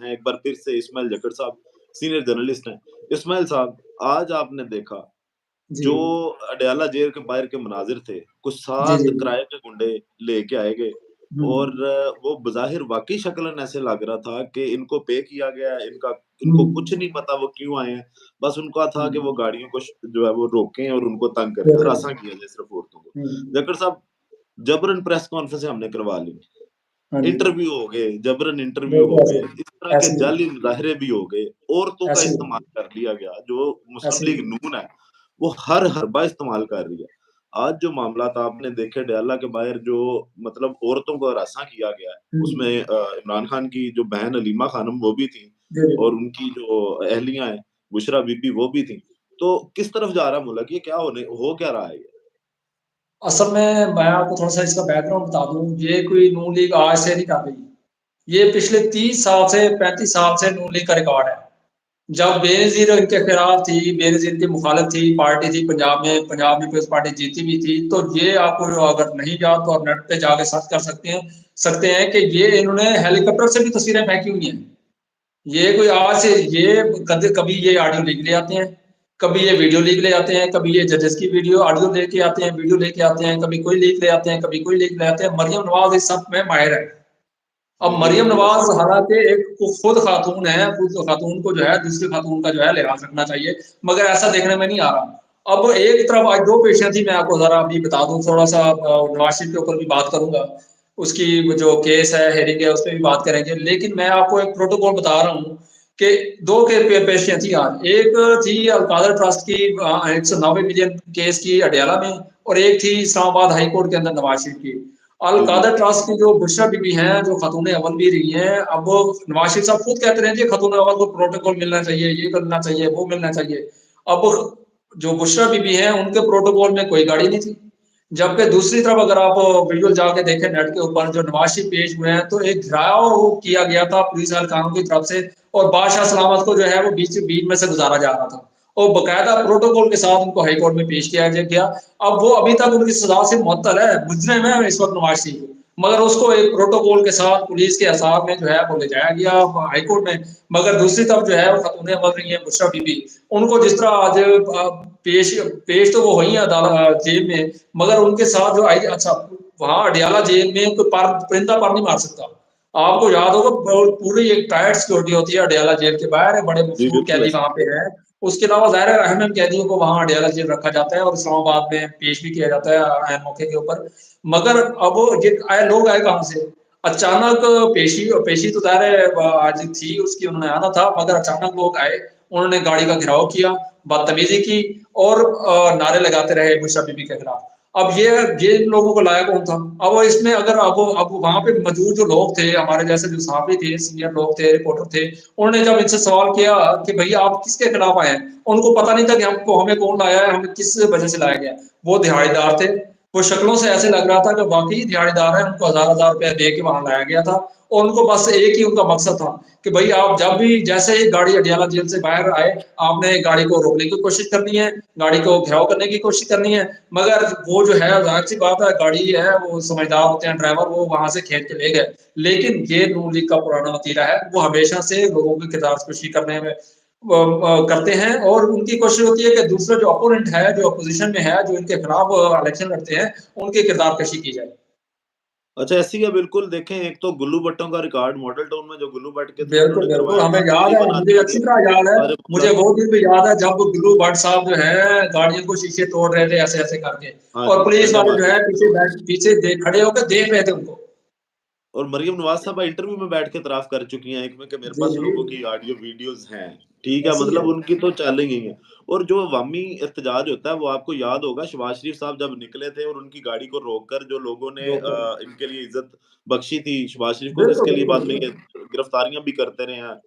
हैं। एक बार फिर से इस्माइल जक्कड़ साहब सीनियर जर्नलिस्ट हैं। इस्माइल साहब, आज आपने देखा जी, जो अडयाला जेल के बाहर के मनाज़िर थे, कुछ जी, 7 जी। किराए के गुंडे लेके आए गए और हुँ, वो बज़ाहिर वाक़ई शक्लन ऐसे लग रहा था कि इनको पे किया गया है, हुँ, इनको कुछ नहीं पता वो क्यों आए हैं। बस उनका था कि वो हुँ। गाड़ियों को जो है वो रोकें और उनको तंग करें, बिल्कुल। हरासा किया जाए सिर्फ़ औरतों को। हुँ, जक्कड़ साहब, जबरन प्रेस कॉन्फ्रेंसें हमने करवा ली, हाँ जी, इंटरव्यू हो गए, जबरन इंटरव्यू हो बिल्कुल गए, ऐसे इस तरह ही, के ऐसे ही, जाली मुज़ाहरे भी हो गए, औरतों का ऐसे इस्तेमाल ही, कर लिया गया, जो मुस्लिम ऐसे लीग ही। नून है, वो हर हरबा इस्तेमाल कर रही है। आज जो मामलात आपने देखे डयाला के बाहर जो मतलब औरतों को हरासा किया गया है, हुँ, उसमें इमरान खान की जो बहन हलीमा खानम वो भी थी जी, जी। और उनकी जो अहलियाँ हैं, बुशरा बीबी वो भी थीं। तो किस तरफ जा रहा है मुल्क? ये क्या हो क्या रहा है ये? असल में मैं आपको थोड़ा-सा इसका बैकग्राउंड बता दूँ, ये कोई नून लीग आज से नहीं कर रही। ये पिछले 30 साल से 35 साल से नून लीग का रिकॉर्ड है। जब बेनज़ीर इनके खिलाफ थी, बेनज़ीर की मुखालिफ थी, पार्टी थी पंजाब में पीपल्स पार्टी जीती भी थी, तो ये आपको अगर नहीं याद तो आप नेट पे जाके सर्च कर सकते हैं कि ये इन्होंने हेलीकॉप्टर से भी तस्वीरें फेंकी हुई हैं। ये कोई आज से ये कद कभी ये ऑडियो लीक ले आते हैं, कभी ये वीडियो लीक ले आते हैं, कभी ये जजेस की ऑडियो लेके आते हैं, वीडियो लेके आते हैं, कभी कोई लीक ले आते हैं, कभी कोई लीक ले आते हैं। मरियम नवाज़ इस सब में माहिर है। अब बिल्कुल, मरियम बिल्कुल ऐसा नवाज़ हालाँकि एक खुद खातून है, खुद खातून को जो है दूसरी खातून का जो है लिहाज़ रखना चाहिए, मगर ऐसा देखने में नहीं आ रहा। अब एक तरफ आज 2 पेशियाँ थी, मैं आपको ज़रा अभी बता दूँ थोड़ा-सा नवाज़ शरीफ के ऊपर भी बात करूँगा। उसकी जो केस है, हेयरिंग है, उस पे भी बात करेंगे। लेकिन मैं आपको एक प्रोटोकॉल बता रहा हूँ कि 2 के पेशियाँ थी आज। एक थी अल-कादर ट्रस्ट की 190 मिलियन केस की अडयाला में और एक थी इस्लामाबाद हाई कोर्ट के अंदर नवाज़ शरीफ की। अल जी, जी। कादर ट्रस्ट की जो बुशरा बीबी हैं, जो खातून अव्वल भी रही हैं, अब वो नवाज शरीफ साहब खुद कहते रहे जी खातून अव्वल को प्रोटोकॉल मिलना चाहिए, ये मिलना चाहिए, वो मिलना चाहिए। अब जो बुशरा बीबी हैं, उनके प्रोटोकॉल में कोई गाड़ी नहीं थी। जबकि दूसरी तरफ अगर आप विजुअल जाके देखें नेट के ऊपर जो नवाज शरीफ पेश हुए हैं, तो एक घेराव किया गया था पुलिस एहलकारों की तरफ से और बादशाह सलामत को जो है वो बीच बीच में से गुजारा जा रहा था और बकायदा प्रोटोकॉल के साथ उनको हाई कोर्ट में पेश किया गया। अब वो अभी तक उनकी सजा से मुअत्तल है, मुजरिम है इस वक्त नवाज शरीफ, मगर उसको एक प्रोटोकॉल के साथ पुलिस के हिसाब में जो है वो ले जाया गया हाई कोर्ट में। मगर दूसरी तरफ जो है वो खातून अव्वल रही है बुशरा बीबी, उनको जिस तरह आज पेश पेश तो वो हुई है जेल में, मगर उनके साथ जो आई अच्छा वहां अडियाला जेल में कोई परिंदा पर नहीं मार सकता। आपको याद होगा पूरी एक टाइट सिक्योरिटी होती है अडियाला जेल के बाहर, बड़े जी, मशहूर बिल्कुल कैदी ऐसा। वहां पे हैं। उसके अलावा ज़ाहिर है अहम कैदियों को वहां अडियाला जेल रखा जाता है और इस्लामाबाद में पेश भी किया जाता है आयन मौके के ऊपर। मगर अब ये आए लोग आए कहाँ से? अचानक पेशी पेशी तो ज़ाहिर है आज थी उसकी, उन्होंने आना था, मगर अचानक लोग आए, उन्होंने गाड़ी का घेराव किया, बदतमीजी की और नारे लगाते रहे बुशरा बीबी के खिलाफ। अब ये लोगों को लाया कौन था? अब इसमें अगर अब वहां पे मौजूद जो लोग थे, हमारे जैसे जो सहाफ़ी थे, सीनियर लोग थे, रिपोर्टर थे, उन्होंने जब इनसे सवाल किया कि भई आप किसके खिलाफ आए हैं? उनको पता नहीं था कि हमको हमें कौन लाया है, हमें किस वजह से लाया गया है। वो दिहाड़ीदार थे, वो शक्लों से ऐसे लग रहा था कि वाक़ई दिहाड़ीदार हैं, उनको हज़ार-हज़ार रुपया दे के वहाँ लाया गया था और उनको बस एक ही उनका मकसद था कि भई आप जब भी जैसे ही गाड़ी अडियाला जेल से बाहर आए, आपने गाड़ी को रोकने की कोशिश करनी है, गाड़ी को घेराव करने की कोशिश करनी है, मगर वो जो है ज़ाहिर-सी बात है गाड़ी है, वो समझदार होते हैं ड्राइवर, वो वहाँ से खींच के ले गए। लेकिन ये नून लीग का पुराना वतीरा है, वो हमेशा से लोगों की किरदारकशी करने में करते हैं और उनकी कोशिश होती है कि दूसरा जो अपोनेंट है, जो अपोज़िशन में है, जो इनके खिलाफ इलेक्शन लड़ते हैं, उनकी किरदारकशी की जाए। अच्छा ऐसी है बिल्कुल देखें एक तो गुल्लू भट्टों का रिकॉर्ड मॉडल टाउन में जो गुल्लू भट्ट के थ्रू बिल्कुल, उन्होंने बिल्कुल, करवाया हमें था, याद फेरी है, बना मुझे दी थी अच्छी तरह याद है। सारे मुझे मामलात वो दिन भी याद है जब गुल्लू भट्ट साहब जो है गाड़ियों को शीशे तोड़ रहे थे ऐसे-ऐसे करके हाँ और जी, पुलिस वाले जंजाबाद जो के है ऊपर। पीछे खड़े होकर देख रहे थे उनको। और मरियम नवाज़ साहबा इंटरव्यू में बैठ के इतराफ़ कर चुकी हैं एक में कि मेरे जी, पास जी, लोगों की ऑडियो वीडियोज़ हैं, ठीक है? ऐसे ही मतलब है। उनकी तो चल ही गई हैं। और जो अवामी एहतजाज होता है वो आपको याद होगा शहबाज शरीफ साहब जब निकले थे और उनकी गाड़ी को रोककर जो लोगों ने बिल्कुल, इनके लिए इज़्ज़त बख्शी थी शहबाज शरीफ को बिल्कुल, जिसके लिए बाद में बिल्कुल, ये गिरफ्तारियाँ भी करते रहे हैं,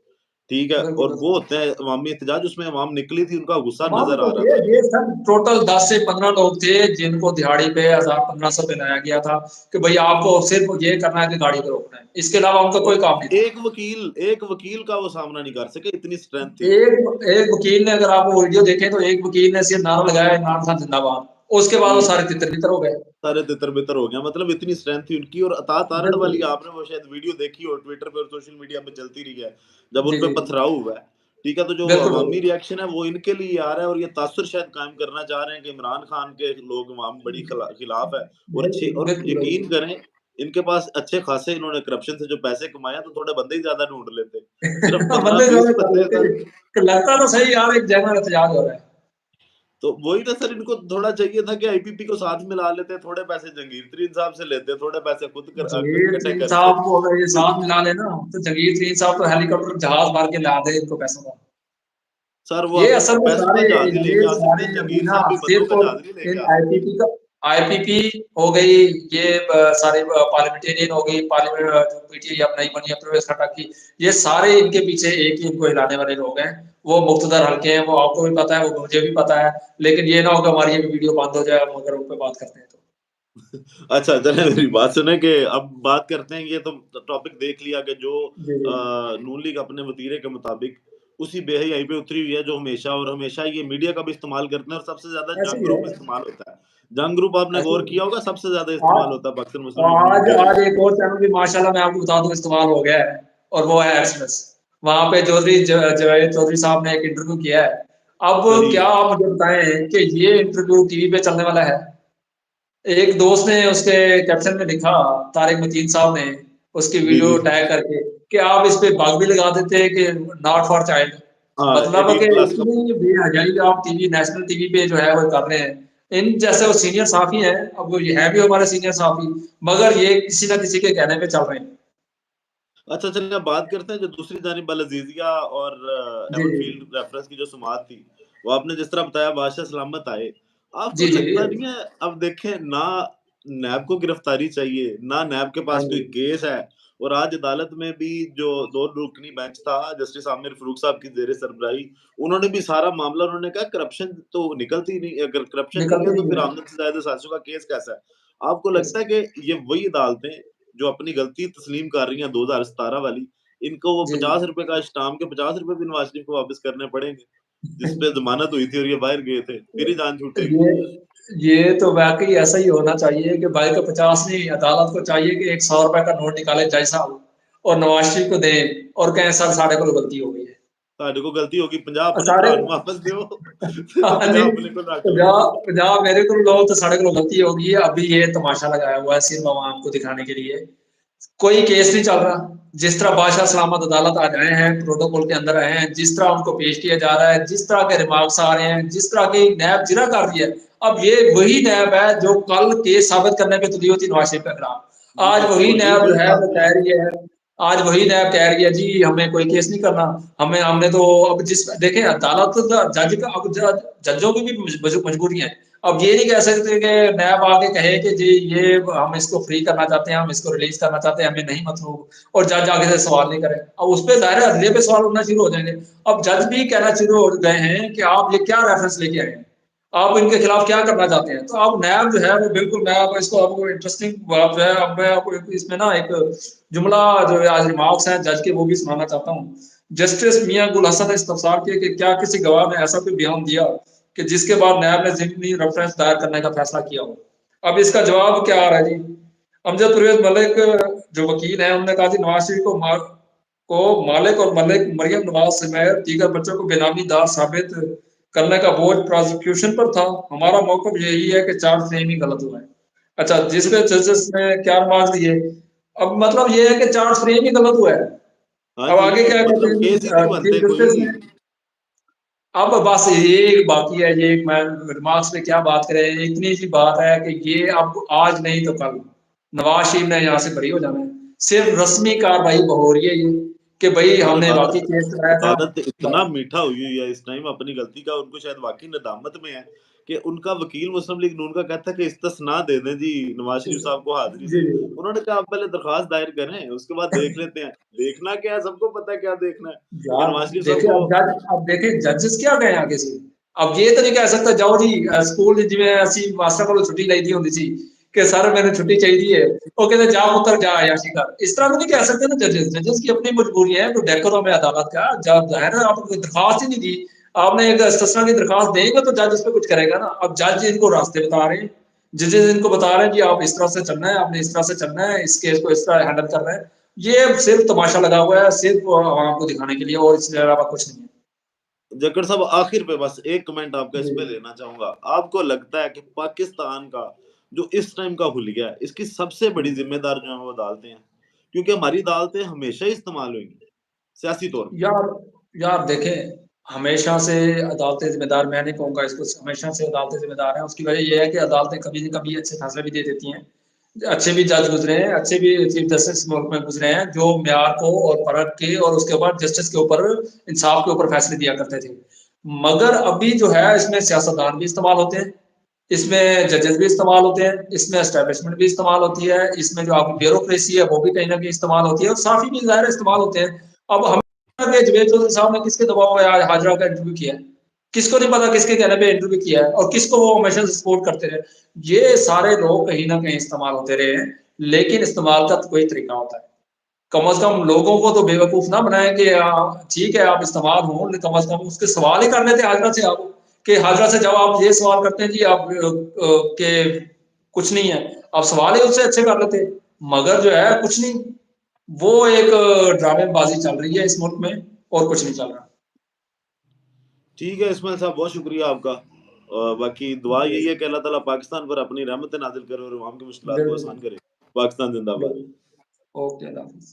ठीक है? बिल्कुल, और वो बिल्कुल। होते हैं अवामी एहतजाज उसमें अवाम निकली थी उनका गुस्सा तमाम नज़र आ लोग रहा थे, था। ये सब टोटल 10 से 15 लोग थे जिनको दिहाड़ी पे 1000-1500 पे लाया गया था कि भई आपको सिर्फ ये करना है कि गाड़ी को रोकना है। इसके अलावा उनका कोई और काम नहीं था। एक वकील का वो सामना नहीं कर सके इतनी स्ट्रेंथ थी उनकी। एक वकील ने अगर आप वो वीडियो देखें तो एक वकील ने सिर्फ नारा लगाया इमरान खान जिंदाबाद, उसके बाद वो जी। सारे तितर-बितर हो गए। सारे तितर-बितर हो गया, मतलब इतनी स्ट्रेंथ थी उनकी। और अता तारड़ वाली बिल्कुल। आपने वो शायद वीडियो देखी हो ट्विटर पे और सोशल मीडिया पे चलती रही है, जब जी, उन पे जी। पथराव हुआ है, ठीक है? तो जो बिल्कुल, अवामी बिल्कुल। रिएक्शन है वो इनके लिए आ रहा है, और ये तासुर शायद कायम करना चाह रहे हैं कि इमरान खान के लोग अवाम बड़ी खिलाफ है। और अच्छे, बिल्कुल, और बिल्कुल, यकीन बिल्कुल। करें, इनके पास अच्छे खासे इन्होंने करप्शन से जो पैसे कमाए हैं, तो थोड़े बंदे ही ज़्यादा ढूँढ लेते। सिर्फ बंदे 15-20 ज़्यादा कर बंदे लेते सर। हैं। लगता तो सही यार एक जेन्युइन एहतजाज हो रहा है। तो वही ना सर, इनको थोड़ा चाहिए था कि आईपीपी को साथ मिला लेते, थोड़े पैसे जंगीर तरीन साहब से लेते, थोड़े पैसे खुद जगीर इकट्ठे तरीन करते। साहब को अगर ये साथ मिला लेना, तो जगीर तरीन साहब तो हेलीकॉप्टर जहाज भर के ला दे इनको पैसों का। सर वो ये अपने असल में पैसों का सारे जहाज ही ये लेके आ सकते सारे हैं, अभी जंगीर ना साहब भी बंदों सिर्फ का जहाज नहीं लेके इन आ सकते। आईपीपी हो गई, ये सारे पार्लियामेंटेरियन हो गई, पार्लियामेंट जो पीटीआई अब नई बनी है प्रवेश खट्टा की, ये सारे इनके पीछे एक ही इनको हिलाने वाले लोग हैं। वो मुख्तदर हल्के हैं, वो आपको भी पता है, वो मुझे भी पता है। लेकिन ये ना हो कि हमारी ये वीडियो बंद हो जाए हम अगर उन पे बात करते हैं तो। अच्छा, चलें मेरी बात सुनें कि अब बात करते हैं, ये तो टॉपिक देख लिया कि जो जी, जी। नून लीग अपने वतीरे के मुताबिक उसी बेहयाई पे उतरी हुई है, जो हमेशा और हमेशा ये मीडिया का भी इस्तेमाल करते हैं, और सबसे ज़्यादा ऐसे जंग ही है, ग्रुप इस्तेमाल होता है। जंग ग्रुप आपने ऐसे गौर ही किया होगा, सबसे ज़्यादा है। इस्तेमाल होता है पाकिस्तान मुस्लिम लीग नून आज के आज लिए। एक और चैनल भी माशाल्लाह मैं आपको बता दूं इस्तेमाल हो गया है, और वो है एक्सप्रेस। वहां पे चौधरी जावेद चौधरी साहब ने एक इंटरव्यू किया है। अब सही क्या है। आप मुझे बताएं कि ये इंटरव्यू टीवी पे चलने वाला है। एक दोस्त ने उसके कैप्शन में लिखा, तारिक मतीन साहब ने उसकी जी, वीडियो जी। टैग करके, कि आप इस पे बग भी लगा देते हैं कि नॉट फॉर चाइल्ड। हाँ, मतलब है 18 कि प्लस का। इतनी बेहयाई आप टीवी नेशनल टीवी पे जो है वो कर रहे हैं। इन जैसे वो सीनियर साफी हैं, अब वो ये है भी हमारे सीनियर साफी, मगर ये किसी ना किसी के कहने पे चल रहे हैं। अच्छा, चलिए अब बात करते हैं जो दूसरी जानिब अल अज़ीज़िया और जी, हेवन जी। फील्ड रेफरेंस की जो समाअत थी, वो आपने जिस तरह बताया बादशाह सलामत आए। आपको जी, जी। लगता नहीं है, अब देखें ना, नैब को गिरफ्तारी चाहिए, ना नैब के हाँ पास कोई जी। केस है, और आज अदालत में भी जो 2 रुकनी बेंच था, जस्टिस आमिर फ़ारूक साहब की ज़ेर सरबराही, उन्होंने भी सारा मामला, उन्होंने कहा करप्शन तो निकलती ही नहीं, अगर करप्शन नहीं है निकलते तो नहीं फिर है। आमदन से ज़्यादा साज़िशों का केस कैसा है? आपको लगता है कैसे? कि ये वही अदालतें जो अपनी गलती तस्लीम कर रही हैं 2017 वाली, इनको वो जी, जी। ₹50 का स्टाम्प के ₹50 भी नवाज शरीफ को वापस करने पड़ेंगे, जिस पे ज़मानत हुई थी और ये बाहर गए थे, फिर ही जान छूटेगी। ये ये तो वाक़ई ऐसा ही होना चाहिए कि भाई को 50 नहीं, अदालत को चाहिए कि एक ₹100 का नोट निकाले जज साहब और नवाज शरीफ को दें और कहें सर साढ़े को गलती हो गई है। साडे को गलती होगी, 50 अपने साढ़े भरा नूं वापस दियो, हाँ 50 जी, अपने को रख लो। 50 50 मेरे को लो तो साढ़े को गलती होगी। अभी ये तमाशा लगाया हुआ है सिर्फ अवाम को दिखाने के लिए। कोई केस नहीं चल रहा। जिस तरह बादशाह सलामत अदालत आज आए हैं, प्रोटोकॉल के अंदर आए हैं, जिस तरह उनको पेश किया जा रहा है, जिस तरह के रिमार्क्स आ रहे हैं, जिस तरह की नैब जिरह कर रही है, अब ये वही नैब है जो कल केस साबित करने पे तुली हुई थी नवाज शरीफ के खिलाफ। जी, आज जी, वही और यही नैब जो वही है वो अदालतें कह हैं। रही है, आज वही नैब कह रही है जी हमें कोई केस नहीं करना। हमने तो अब जिस देखें अदालत जज का अब जजों की भी मजबूरी है। अब ये नहीं कह सकते कि नैब आके कहे कि जी ये हम इसको फ्री करना चाहते हैं, हम इसको रिलीज करना चाहते हैं, हमें नहीं मतलब, और जज आगे से सवाल नहीं करे। अब उस पर जाहिर है अदलिया पे सवाल उठना शुरू हो जाएंगे। अब जज भी कहना शुरू हो गए हैं कि आप ये क्या रेफरेंस लेके आए हैं, आप इनके खिलाफ क्या करना चाहते हैं। तो अब नैब जो है वो बिल्कुल, मैं आपको इसको आपको इंटरेस्टिंग बात जो है, अब मैं आपको इसमें ना एक जुमला जो आज रिमार्क्स हैं जज के वो भी सुनाना चाहता हूँ। जस्टिस मियां गुल हसन ने इस्तफसार किया कि क्या किसी गवाह ने ऐसा कोई बयान दिया कि जिसके बाद नैब ने ज़िमनी रेफरेंस दायर करने का फैसला किया हो। अब इसका जवाब क्या आ रहा है जी। अमजद परवेज मलिक जो वकील हैं उन्होंने कहा कि नवाज शरीफ को मालिक और मलिक मरियम नवाज समेत दीगर बच्चों को बेनामी दार साबित करने का बोझ प्रोसिक्यूशन पर था। हमारा मौक़िफ़ यही है कि चार्ज फ्रेम ही गलत हुआ है। अच्छा, जिस पे जजेस ने क्या मार्क्स दिए। अब मतलब ये है कि चार्ज फ्रेम ही गलत हुआ है। हाँ अब जी, आगे क्या कहते मतलब केस ही नहीं हैं बनते चीफ जस्टिस कोई। ने। अब बस ये एक बाकी है, ये एक मैं रिमार्क्स पे क्या बात करें, इतनी सी बात है कि ये अब आज नहीं तो कल नवाज शरीफ ने यहाँ से बरी हो जाना है। सिर्फ रस्मी कार्रवाई हो रही है ये कि भाई और हमने वाकई अदालत केस चलाया था। अदालत इतना बस मीठा हुई हुई है इस टाइम अपनी गलती का, उनको शायद वाक़ई नदामत में है कि उनका वकील मुस्लिम लीग नून का कहता है कि इस्तिस्ना दे दें जी नवाज़ शरीफ साहब को हाज़िरी जी, से। जी। उन्होंने कहा आप पहले दरख़्वास्त दायर करें, उसके बाद देख लेते हैं। देखना क्या है, सबको पता है क्या देखना है। कि यार नवाज़ शरीफ साहब देखिए, को अब देखिए जजेस क्या कहें आगे से। अब ये तो नहीं कह सकता जाओ जी स्कूल जिवें ਅਸੀਂ ਮਾਸਟਰ ਕੋਲੋਂ ਛੁੱਟੀ ਲਈਦੀ ਹੁੰਦੀ ਸੀ कि सर मैंने छुट्टी चाहिए है, वो कहते जा पुत्र जा अय्याशी कर। इस तरह तो नहीं कह सकते ना जजेस। जजेस की अपनी मजबूरी है, तो डेकोरम है अदालत का। जब जाहिर है आपने कोई दरखास्त ही नहीं दी, आपने एक इस्तिस्ना की दरखास्त देंगे तो जज उस पे कुछ करेगा ना। अब जज इनको रास्ते बता रहे हैं, जजेस इनको बता रहे हैं कि आप इस तरह से चलना है, आपने इस तरह से चलना है, इस केस को इस तरह हैंडल करना है। ये सिर्फ तमाशा लगा हुआ है, सिर्फ आवाम को दिखाने के लिए, और इसके अलावा कुछ नहीं है। जक्कड़ साहब आखिर पे बस एक कमेंट आपका इस जी। पे लेना चाहूंगा। आपको लगता है कि पाकिस्तान का जो इस टाइम का हुलिया है, इसकी सबसे बड़ी जिम्मेदार जो है वो अदालतें हैं? क्योंकि हमारी अदालतें हमेशा ही इस्तेमाल हुई सियासी तौर पे। यार यार देखें, हमेशा से अदालतें ज़िम्मेदार, मैं नहीं कहूँगा इसको, हमेशा से अदालतें ज़िम्मेदार हैं। उसकी वजह ये है कि अदालतें कभी न कभी अच्छे फैसले भी दे देती हैं। अच्छे भी जज गुज़रे हैं, अच्छे भी चीफ जस्टिस मुल्क में गुज़रे हैं, जो म्यार को और परख के और उसके बाद जस्टिस के ऊपर, इंसाफ के ऊपर फैसले दिया करते थे। मगर अभी जो है इसमें सियासतदान भी इस्तेमाल होते हैं, इसमें जजेस भी इस्तेमाल होते हैं, इसमें एस्टेब्लिशमेंट भी इस्तेमाल होती है, इसमें जो आपकी ब्यूरोक्रेसी है वो भी कहीं न कहीं इस्तेमाल होती है, और साफ़ी भी ज़ाहिर है इस्तेमाल होते हैं। अब हम जवेद चौधरी साहब ने किसके दबाव में आज हाजरा का इंटरव्यू किया है? किसको नहीं पता किसके कहने पे इंटरव्यू किया है, और किसको वो हमेशा से सपोर्ट करते रहे। ये सारे लोग कहीं न कहीं इस्तेमाल होते रहे हैं, लेकिन इस्तेमाल का तो कोई तरीका होता है। कम से कम लोगों को तो बेवकूफ़ ना बनाएँ कि ठीक है आप इस्तेमाल हो, लेकिन कम से कम उसके सवाल ही कर लेते हाजरा से आप, कि हाजरा से जब आप ये सवाल करते हैं जी आप के कुछ नहीं है, आप सवाल ही उससे अच्छे कर लेते। मगर जो है कुछ नहीं, वो एक ड्रामेबाज़ी चल रही है इस मुल्क में, और कुछ नहीं चल रहा। ठीक है इस्माइल साहब, बहुत शुक्रिया आपका। बाकी दुआ जी, यही है कि अल्लाह ताला पाकिस्तान पर अपनी रहमतें नाज़िल करे और अवाम की मुश्किलात को बिल्कुल, आसान करे। पाकिस्तान जिंदाबाद। बिल्कुल। ओके, अल्लाह हाफ़िज़।